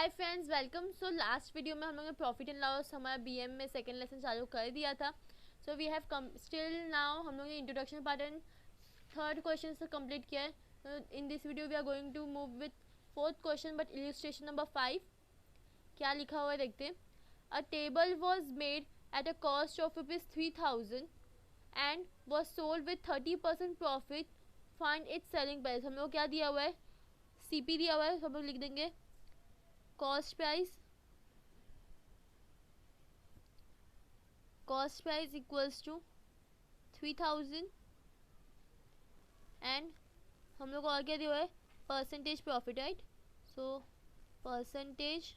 हाय friends, welcome. So last video में हम लोगों ने प्रॉफिट एंड लॉस हमारा बीएम में सेकंड लेसन चालू कर दिया था। So we have come still now हम लोगों ने introduction part and third question से कंप्लीट किया है। In this video we are going to move with fourth question but illustration number 5। क्या लिखा हुआ है देखते हैं। A table was made at a cost of ₹3000 and was sold with 30% profit. Find its selling price. हम लोग क्या दिया हुआ है, सीपी दिया हुआ है, सब लोग लिख देंगे cost price equals to 3000 and हम लोग को और क्या दिया हुआ है, percentage profit, right. So percentage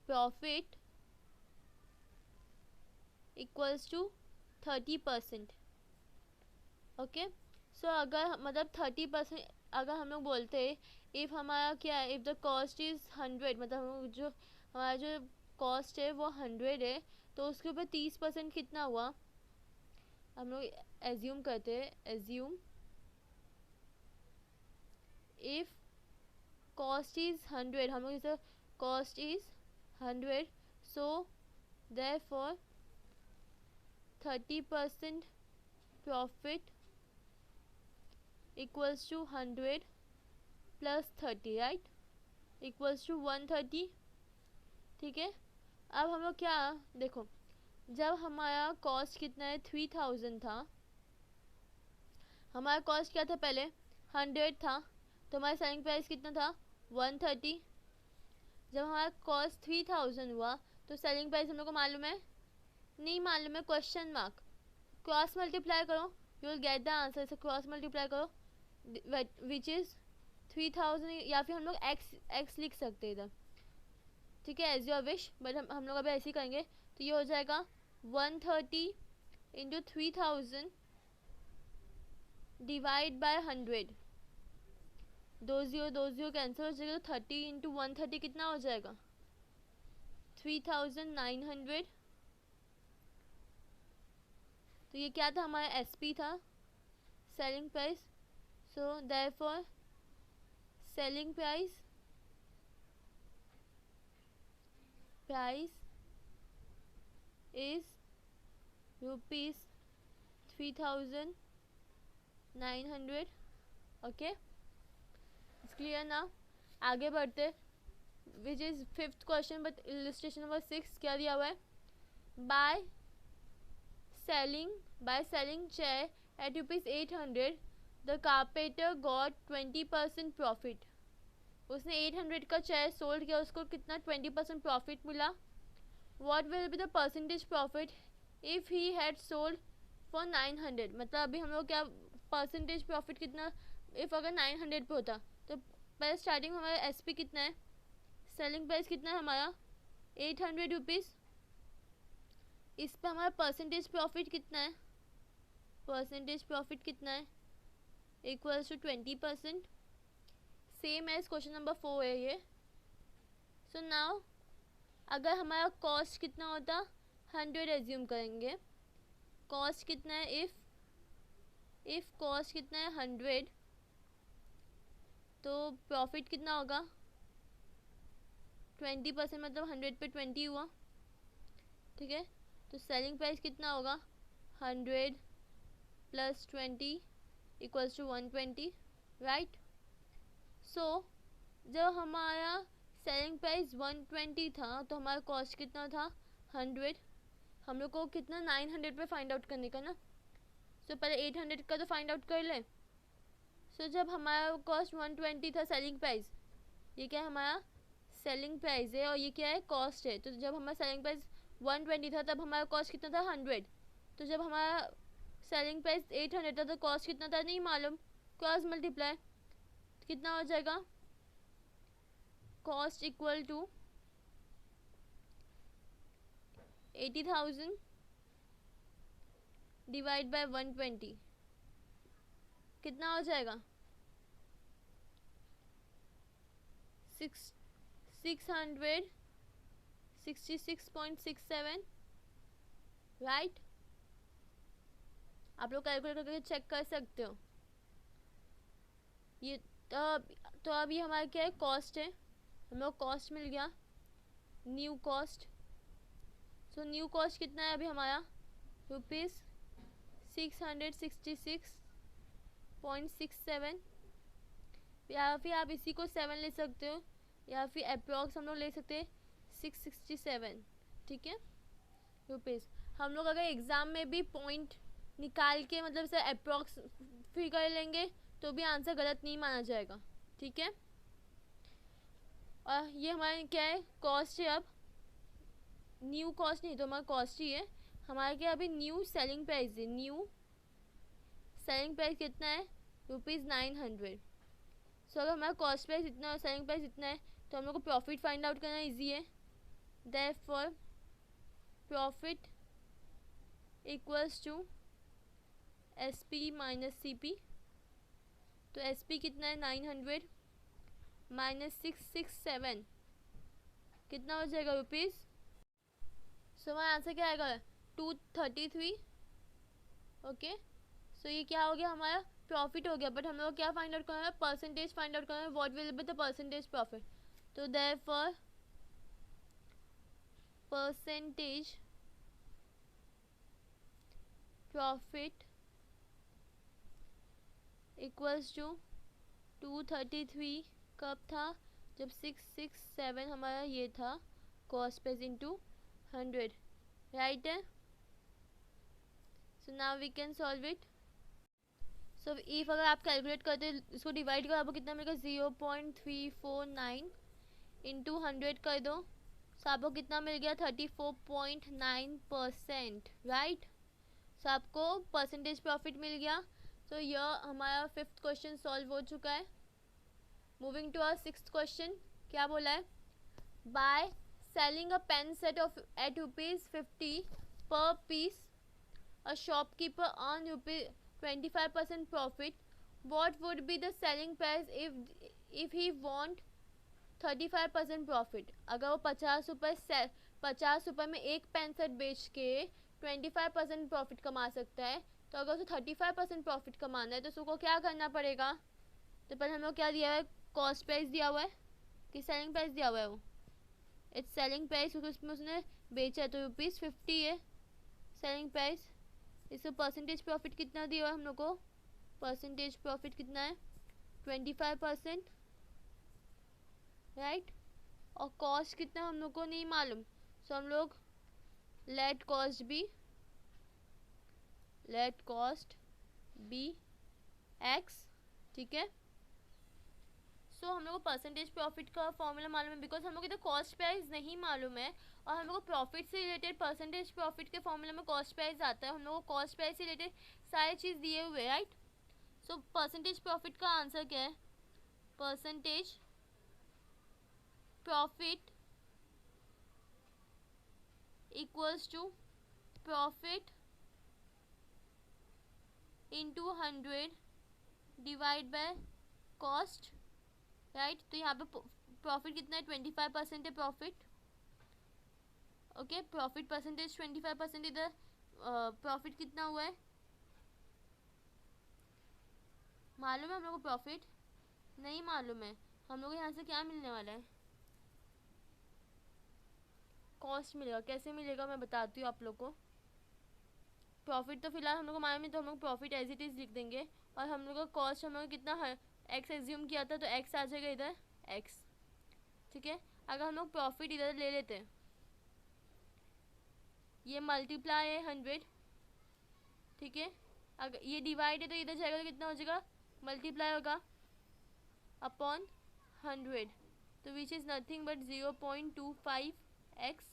profit equals to 30%। Okay, so अगर मतलब 30%, अगर हम लोग बोलते हैं इफ़ हमारा क्या है, इफ़ द कॉस्ट इज़ 100, मतलब जो हमारा जो कॉस्ट है वो 100 है, तो उसके ऊपर 30% कितना हुआ, हम लोग एज्यूम करते हैं। एज्यूम इफ़ कॉस्ट इज़ 100, हम लोग जैसे cost is 100, so therefore 30% profit equals to 100 plus 30, right, equals to 130। ठीक है, अब हम लोग क्या देखो, जब हमारा कॉस्ट कितना है 3000 था, हमारा कॉस्ट क्या था पहले 100 था, तो हमारा सेलिंग प्राइस कितना था 130। जब हमारा कॉस्ट 3000 हुआ तो सेलिंग प्राइस हम लोग को मालूम है, नहीं मालूम है, क्वेश्चन मार्क। क्रॉस मल्टीप्लाई करो, you will get the answer. से क्रॉस मल्टीप्लाई करो विच इज़ 3000, या फिर हम लोग एक्स लिख सकते हैं इधर, ठीक है, एज योर विश, बट हम लोग अभी ऐसे ही करेंगे। तो ये हो जाएगा 130 इंटू 3000 डिवाइड बाय 100। 2 0 कैंसिल हो जाएगा, तो 30 इंटू 130 कितना हो जाएगा 3900। तो ये क्या था, हमारा एसपी था, selling price. So therefore selling price is ₹3900। Okay, it's clear ना। आगे बढ़ते, which is fifth question but illustration number 6। क्या दिया हुआ है, by selling chair at ₹800 the carpenter got 20% profit. उसने 800 का चेयर सोल्ड किया, उसको कितना 20% प्रॉफिट मिला। What will be the percentage profit if he had sold for 900। मतलब अभी हम लोग क्या परसेंटेज प्रॉफिट कितना, इफ़ अगर 900 पे होता तो पहले स्टार्टिंग में हमारा एसपी कितना है, सेलिंग प्राइस कितना है हमारा 800 रुपीज़। इस पर हमारा परसेंटेज प्रॉफिट कितना है, परसेंटेज प्रॉफिट कितना है, equals to 20%, same as question number 4 है ये। सो नाउ अगर हमारा कॉस्ट कितना होता 100 एज्यूम करेंगे, कॉस्ट कितना है, इफ़ कॉस्ट कितना है 100, तो प्रॉफिट कितना होगा 20%, मतलब 100 पे 20 हुआ, ठीक है। तो सेलिंग प्राइस कितना होगा 100 प्लस 20 इक्वल्स टू 120, राइट। सो जब हमारा सेलिंग प्राइस 120 था तो हमारा कॉस्ट कितना था 100। हम लोग को कितना 900 पे फाइंड आउट करने का ना, सो पहले 800 का तो फाइंड आउट कर ले। सो जब हमारा कॉस्ट 120 था सेलिंग प्राइस, ये क्या है हमारा सेलिंग प्राइस है और ये क्या है कॉस्ट है। तो जब हमारा सेलिंग प्राइस 120 था तब हमारा कॉस्ट कितना था 100। तो जब हमारा सेलिंग प्राइस 800 था तो कॉस्ट कितना था नहीं मालूम, क्रॉस मल्टीप्लाई कितना हो जाएगा, cost equal to 80,000 divide by 120 कितना हो जाएगा 666.67, राइट। आप लोग कैलकुलेट करके चेक कर सकते हो ये। तो अब ये हमारा क्या है कॉस्ट है, हम लोग कॉस्ट मिल गया, new cost. So new cost कितना है अभी हमारा, ₹666.67, या फिर आप इसी को 7 ले सकते हो, या फिर अप्रॉक्स हम लोग ले सकते हैं 667, ठीक है रुपीज़। हम लोग अगर एग्ज़ाम में भी पॉइंट निकाल के मतलब से अप्रॉक्स फिगर लेंगे तो भी आंसर गलत नहीं माना जाएगा, ठीक है। और ये हमारे क्या है, कॉस्ट है। अब न्यू कॉस्ट नहीं तो हमारा कॉस्ट ही है। हमारे क्या अभी न्यू सेलिंग प्राइस है, न्यू सेलिंग प्राइस कितना है, ₹900। सो अगर हमारा कॉस्ट प्राइस इतना और सेलिंग प्राइस इतना है तो हम लोग को प्रॉफिट फाइंड आउट करना इजी है। Therefore profit equals to SP minus CP। तो SP कितना है 900 माइनस 667 कितना हो जाएगा रुपीज़। सो हमारा आंसर क्या आएगा 233। ओके सो ये क्या हो गया, हमारा प्रॉफिट हो गया। बट हम लोग क्या फाइंड आउट करना है, परसेंटेज फाइंड आउट करना है, what will be the percentage profit. तो therefore percentage profit equals to 233 कब था, जब 667 हमारा ये था कॉस्ट प्राइस इनटू 100, राइट है। So now we can solve it. So if अगर आप कैलकुलेट करते हो इसको डिवाइड करो, आपको कितना मिलेगा 0.349 इंटू 100 कर दो, सो आपको कितना मिल गया 34.9%, राइट। सो आपको परसेंटेज प्रॉफिट मिल गया। सो यह हमारा 5th क्वेश्चन सॉल्व हो चुका है। Moving to our 6th question, क्या बोला है, by selling a pen set of at ₹50 per piece a shopkeeper earn ₹25% profit. What would be the selling price if he want 35% profit. अगर वो 50 रुपये में एक पेन सेट बेच के 25% प्रॉफिट कमा सकता है, तो अगर उसे 35% प्रॉफिट कमाना है तो उसको क्या करना पड़ेगा। तो पहले हम लोग क्या दिया हुआ है, कॉस्ट प्राइस दिया हुआ है कि सेलिंग प्राइस दिया हुआ है, वो इट्स सेलिंग प्राइस, क्योंकि उसमें उसने बेचा है तो ₹50 है सेलिंग प्राइस। इसका परसेंटेज प्रॉफिट कितना दिया हुआ है हम लोग को, परसेंटेज प्रॉफिट कितना है 25%, राइट। और कॉस्ट कितना हम लोग को नहीं मालूम, सो हम लोग लेट कॉस्ट बी एक्स, ठीक है। सो हम लोग को परसेंटेज प्रॉफिट का फॉर्मूला मालूम है, बिकॉज हम लोग इधर कॉस्ट प्राइस नहीं मालूम है, और हम लोग को प्रॉफिट से रिलेटेड परसेंटेज प्रॉफिट के फॉर्मूला में कॉस्ट प्राइस आता है। हम लोग को कॉस्ट प्राइस से रिलेटेड सारी चीज़ दिए हुए, राइट। सो परसेंटेज प्रॉफिट का आंसर क्या है, percentage profit equals to profit into 100 divide by cost, right. तो यहाँ पे प्रॉफिट कितना है 25% है प्रॉफिट, ओके। प्रॉफिट परसेंटेज 25%, इधर प्रॉफिट कितना हुआ है मालूम है हम लोग को, प्रॉफिट नहीं मालूम है। हम लोग यहाँ से क्या मिलने वाला है, कॉस्ट मिलेगा। कैसे मिलेगा मैं बताती हूँ आप लोग को। प्रॉफिट तो फिलहाल हम लोग को मालूम है, तो हम लोग प्रॉफिट एज इट इज़ लिख देंगे, और हम लोग का कॉस्ट हम लोग कितना है एक्स एज्यूम किया था, तो एक्स आ जाएगा इधर एक्स, ठीक है। अगर हम लोग प्रॉफिट इधर ले लेते हैं, ये मल्टीप्लाई है 100, ठीक है। अगर ये डिवाइड है तो इधर जाएगा तो कितना हो जाएगा, मल्टीप्लाई होगा अपॉन 100, तो which is nothing but 0.25x।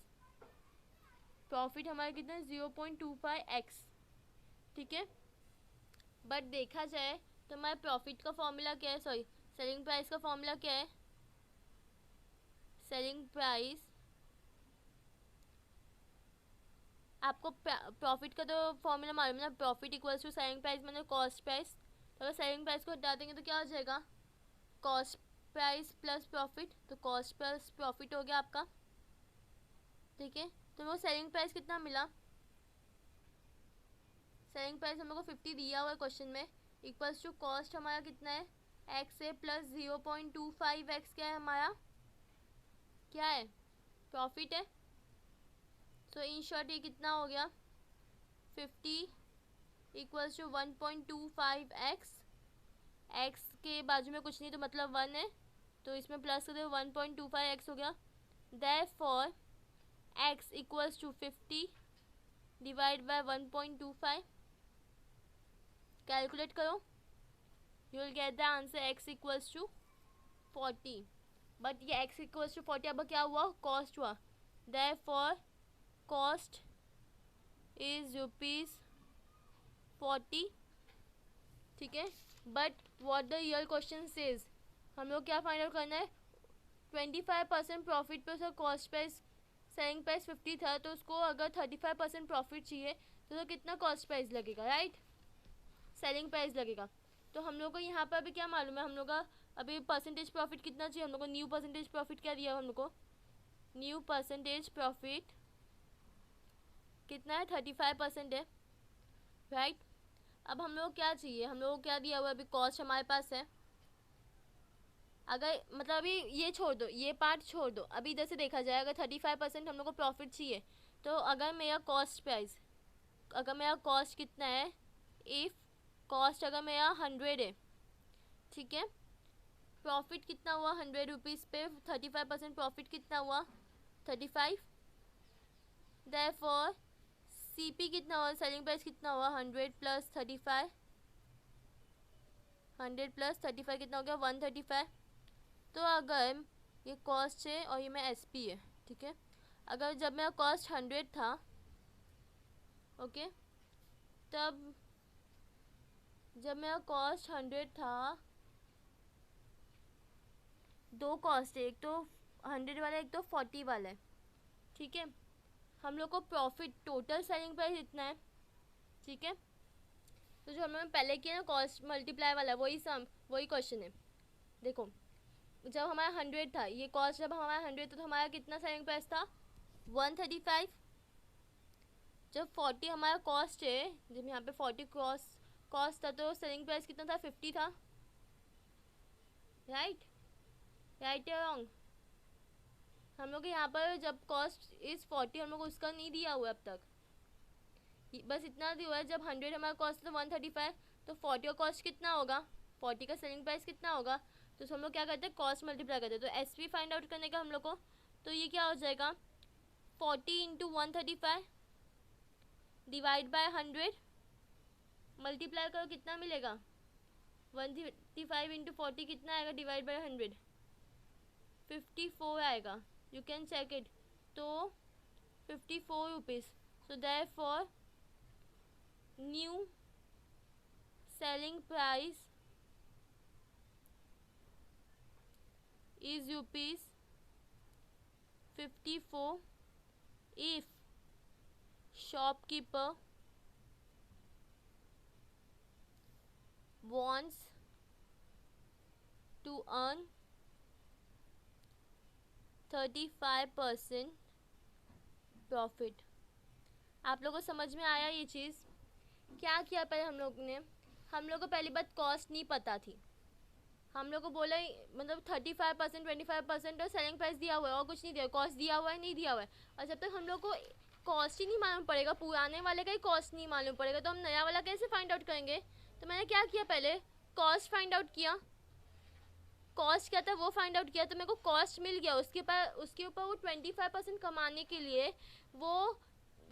Profit हमारा कितना है 0.25x, ठीक है। बट देखा जाए तो हमारे प्रॉफिट का फॉर्मूला क्या है, सॉरी सेलिंग प्राइस का फॉर्मूला क्या है, सेलिंग प्राइस, आपको प्रॉफिट का तो फॉर्मूला मालूम है ना, profit equals to selling price minus cost price. तो अगर सेलिंग प्राइस को हटा देंगे तो क्या हो जाएगा, कॉस्ट प्राइस प्लस प्रॉफिट, तो कॉस्ट प्लस प्रॉफिट हो गया आपका, ठीक है। तो मेरे को सेलिंग प्राइस कितना मिला, सेलिंग प्राइस हम लोग को 50 दिया हुआ है क्वेश्चन में, इक्वल्स टू कॉस्ट हमारा कितना है एक्स है प्लस 0.25x क्या है हमारा क्या है, प्रॉफिट है। सो इन शॉर्ट ये कितना हो गया, 50 इक्वल्स टू 1.25x। x के बाजू में कुछ नहीं तो मतलब 1 है, तो इसमें प्लस कर दो, 1.25x हो गया। Therefore x equals to 50 divide by 1.25। Calculate करो, you will get the answer x equals to 40। But ये x इक्वल्स टू 40 अब क्या हुआ, कॉस्ट हुआ। देयरफॉर कॉस्ट इज ₹40, ठीक है। But what the real question says, हम लोग क्या फाइंड आउट करना है, 25% प्रॉफिट पे उसका कॉस्ट प्राइस, सेलिंग प्राइस 50 था, तो उसको अगर 35% प्रॉफिट चाहिए तो कितना कॉस्ट प्राइस लगेगा, राइट, सेलिंग प्राइस लगेगा। तो हम लोग को यहाँ पर अभी क्या मालूम है, हम लोग का अभी परसेंटेज प्रॉफिट कितना चाहिए, हम लोग को न्यू परसेंटेज प्रॉफिट क्या दिया, हम लोग को न्यू परसेंटेज प्रॉफिट कितना है, 35% है, राइट। अब हम लोग क्या चाहिए, हम लोग को क्या दिया हुआ है, अभी कॉस्ट हमारे पास है। अगर मतलब अभी ये छोड़ दो, ये पार्ट छोड़ दो, अभी इधर से देखा जाए, अगर 35% हम लोग को प्रॉफिट चाहिए, तो अगर मेरा कॉस्ट प्राइस, अगर मेरा कॉस्ट कितना है, इफ़ कॉस्ट अगर मेरा 100 है, ठीक है, प्रॉफिट कितना हुआ, 100 रुपीज़ पे 35% प्रॉफिट कितना हुआ, 35। देयरफॉर CP कितना हुआ, सेलिंग प्राइस कितना हुआ, 100 प्लस 35, 100 प्लस 35 कितना हो गया, 135। तो अगर ये कॉस्ट है और ये मेरा SP है, ठीक है, अगर जब मेरा कॉस्ट 100 था, ओके, तब जब मेरा कॉस्ट 100 था, दो कॉस्ट है, एक तो 100 वाला, एक तो 40 वाला है, ठीक है। हम लोग को प्रॉफिट टोटल सेलिंग प्राइस इतना है, ठीक है। तो जो हमने पहले किया ना कॉस्ट मल्टीप्लाई वाला, वही सम, वही क्वेश्चन है। देखो जब हमारा 100 था, ये कॉस्ट जब हमारा 100 था, तो हमारा कितना सेलिंग प्राइस था, 135। जब 40 हमारा कॉस्ट है, जब यहाँ पे 40 कॉस्ट था, तो सेलिंग प्राइस कितना था, 50 था, राइट, राइट या रॉन्ग। हम लोग यहाँ पर जब कॉस्ट इज़ 40, हम लोग को उसका नहीं दिया हुआ अब तक, बस इतना दिया हुआ है, जब 100 हमारा कॉस्ट था 135, तो 40 का कॉस्ट कितना होगा, 40 का सेलिंग प्राइस कितना होगा, तो हम लोग क्या करते हैं, कॉस्ट मल्टीप्लाई करते हैं। तो SP फाइंड आउट करने का हम लोग को, तो ये क्या हो जाएगा, 40 इंटू 135 डिवाइड बाय 100, मल्टीप्लाई करो कितना मिलेगा, 135 इंटू 40 कितना आएगा, डिवाइड बाय 100, 54 आएगा, यू कैन चेक इट। तो 54 rupees. So therefore new selling price is ₹54 if shopkeeper wants to earn 35% profit. आप लोगों को समझ में आया ये चीज़, क्या किया पहले हम लोग ने, हम लोग को पहली बात कॉस्ट नहीं पता थी, हम लोग को बोला मतलब 35%, 25% और सेलिंग प्राइस दिया हुआ है और कुछ नहीं दिया, कॉस्ट दिया हुआ है, नहीं दिया हुआ है। और जब तक हम लोग को कॉस्ट ही नहीं मालूम पड़ेगा, पुराने वाले का ही कॉस्ट नहीं मालूम पड़ेगा, तो हम नया वाला कैसे फाइंड आउट करेंगे। तो मैंने क्या किया, पहले कॉस्ट फाइंड आउट किया, कॉस्ट क्या था वो फाइंड आउट किया, तो मेरे को कॉस्ट मिल गया, उसके ऊपर वो 25% कमाने के लिए वो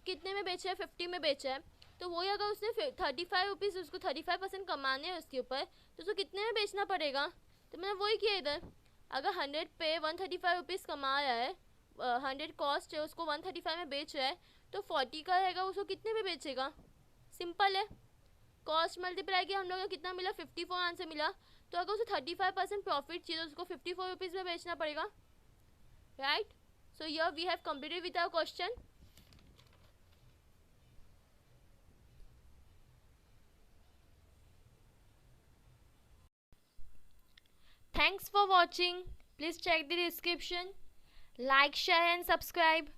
कितने में बेचा है, 50 में बेचा है। तो वही अगर उसने 35 रुपीज़, उसको 35% कमाने हैं उसके ऊपर, तो उसको कितने में बेचना पड़ेगा। तो मैंने वही किया इधर, अगर 100 पे 135 रुपीज़ कमा रहा है, 100 कॉस्ट है, उसको 135 में बेच रहा है, तो 40 का रहेगा, उसको कितने में बेचेगा, सिंपल है। कॉस्ट मल्टीप्लाई किया, हम लोग को कितना मिला, 54 आंसर मिला। तो अगर उसे 35% प्रॉफिट चाहिए, तो उसको 54 रुपीज़ में बेचना पड़ेगा, right. So here we have completed with our question. Thanks for watching. Please check the description. Like, share and subscribe.